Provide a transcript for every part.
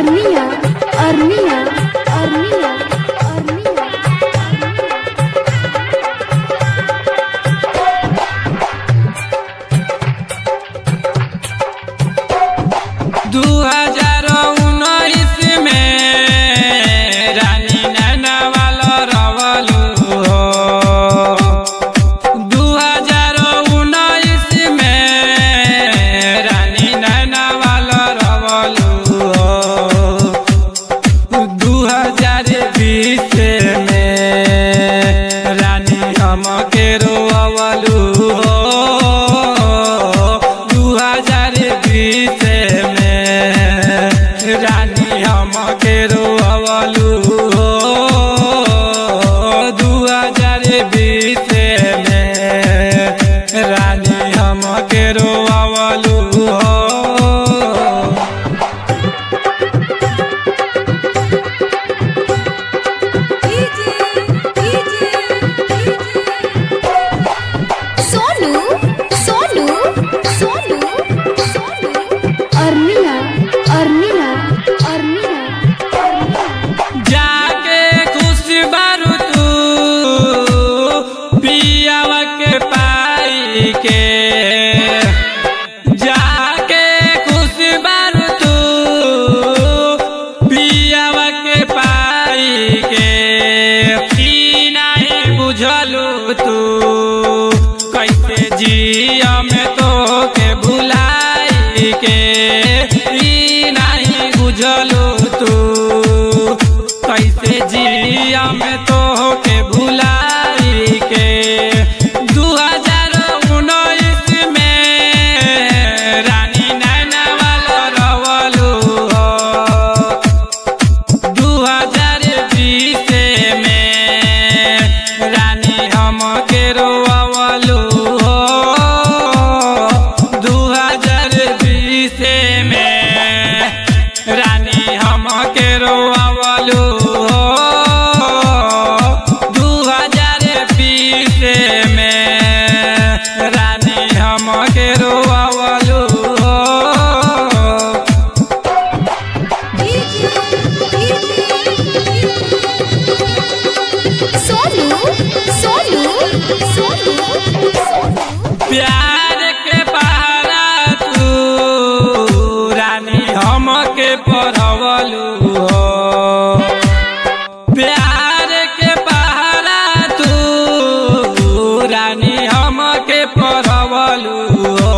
अर्निया अर्निया अर्निया प्यार के पहरा तू रानी हमके पढ़वलू हो। प्यार के पहरा तू रानी हमके पढ़वलू हो।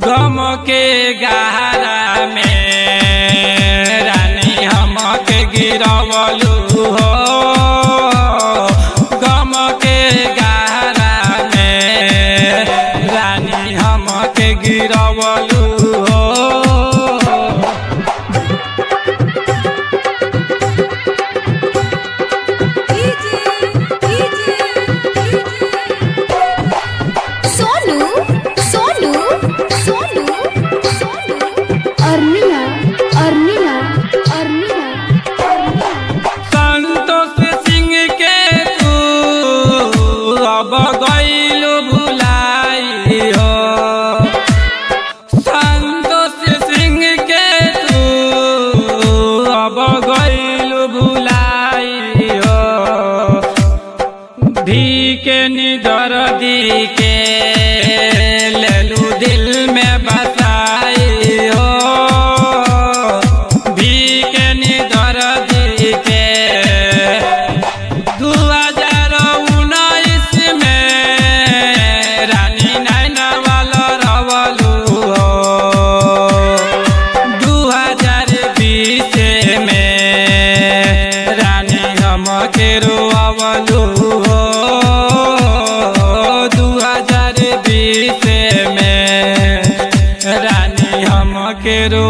गम के गहरा में रानी हमके गिरवलू हो। गम के गहरा में रानी हमके गिरवलू हो। सोनू सोनू सोनू अर्निया अर्निया अर्निया संतोष सिंह के तू अब गइलू भुलाई हो। संतोष सिंह के तू अब गइलू भुलाई हो। भी के निदर दी के लेलू दिल में बसाई हो। भी के निदर दी के 2019 में रानी नैना वाला रवलू हो। 2020 में रानी हमके रोवलू हो। 2020 में रानी हमके रो